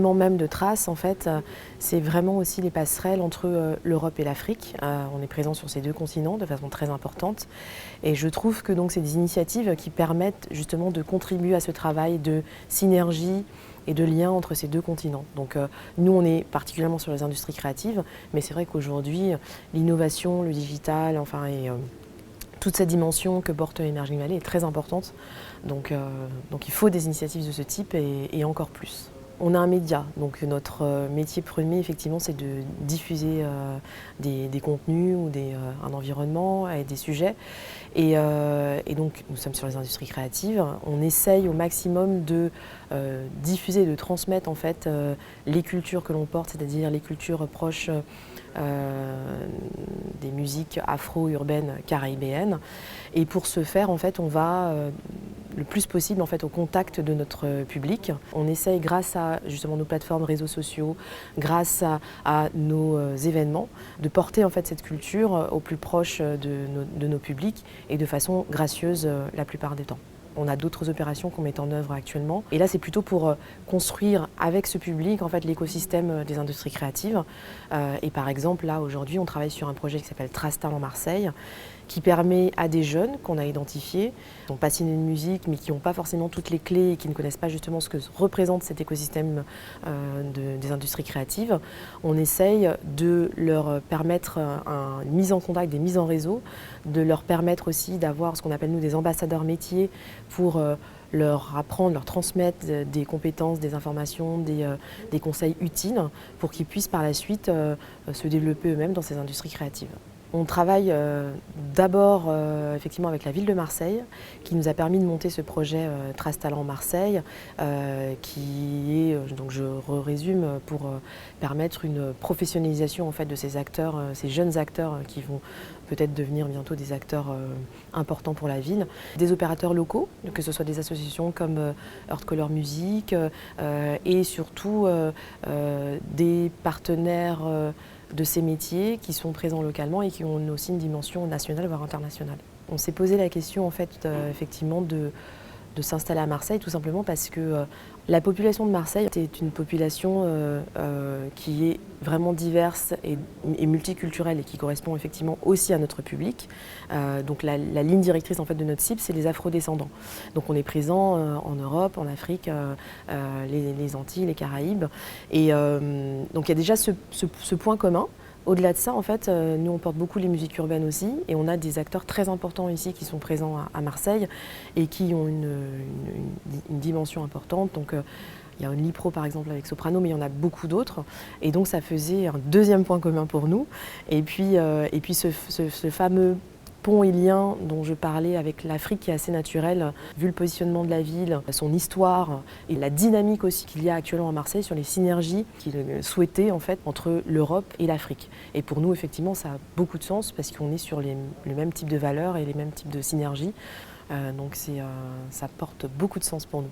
l'environnement même de Traces, en fait, c'est vraiment aussi les passerelles entre l'Europe et l'Afrique. On est présent sur ces deux continents de façon très importante. Et je trouve que c'est des initiatives qui permettent justement de contribuer à ce travail de synergie et de lien entre ces deux continents. Donc nous, on est particulièrement sur les industries créatives, mais c'est vrai qu'aujourd'hui, l'innovation, le digital, toute cette dimension que porte Emerging Valley est très importante. Donc il faut des initiatives de ce type et encore plus. On a un média, donc notre métier premier, effectivement, c'est de diffuser des contenus ou un environnement et des sujets. Et donc, nous sommes sur les industries créatives. On essaye au maximum de diffuser, de transmettre en fait les cultures que l'on porte, c'est-à-dire les cultures proches des musiques afro-urbaines caribéennes. Et pour ce faire, en fait, on va le plus possible en fait, au contact de notre public. On essaye, grâce à justement nos plateformes réseaux sociaux, grâce à nos événements, de porter en fait, cette culture au plus proche de nos publics et de façon gracieuse la plupart des temps. On a d'autres opérations qu'on met en œuvre actuellement. Et là, c'est plutôt pour construire avec ce public en fait, l'écosystème des industries créatives. Et par exemple, là, aujourd'hui, on travaille sur un projet qui s'appelle Traces Talent Marseille, qui permet à des jeunes qu'on a identifiés, qui sont passionnés de musique, mais qui n'ont pas forcément toutes les clés et qui ne connaissent pas justement ce que représente cet écosystème des industries créatives. On essaye de leur permettre une mise en contact, des mises en réseau, de leur permettre aussi d'avoir ce qu'on appelle nous des ambassadeurs métiers pour leur apprendre, leur transmettre des compétences, des informations, des conseils utiles pour qu'ils puissent par la suite se développer eux-mêmes dans ces industries créatives. On travaille d'abord effectivement avec la ville de Marseille qui nous a permis de monter ce projet Traces Talent Marseille qui est, donc je résume, pour permettre une professionnalisation en fait, de ces acteurs, ces jeunes acteurs qui vont peut-être devenir bientôt des acteurs importants pour la ville. Des opérateurs locaux, que ce soit des associations comme Earth Color Music et surtout des partenaires de ces métiers qui sont présents localement et qui ont aussi une dimension nationale, voire internationale. On s'est posé la question en fait, effectivement de s'installer à Marseille, tout simplement parce que la population de Marseille est une population qui est vraiment diverse et multiculturelle et qui correspond effectivement aussi à notre public. Donc la ligne directrice en fait, de notre cible, c'est les afrodescendants. Donc on est présent en Europe, en Afrique, les Antilles, les Caraïbes. Et donc il y a déjà ce point commun. Au-delà de ça, en fait, nous on porte beaucoup les musiques urbaines aussi et on a des acteurs très importants ici qui sont présents à Marseille et qui ont une dimension importante. Donc, il y a Only Pro par exemple avec Soprano, mais il y en a beaucoup d'autres. Et donc ça faisait un deuxième point commun pour nous. Et puis ce fameux pont et lien dont je parlais avec l'Afrique qui est assez naturel, vu le positionnement de la ville, son histoire et la dynamique aussi qu'il y a actuellement à Marseille sur les synergies qu'il souhaitait en fait entre l'Europe et l'Afrique. Et pour nous, effectivement, ça a beaucoup de sens parce qu'on est sur le même type de valeurs et les mêmes types de synergies. Donc ça porte beaucoup de sens pour nous.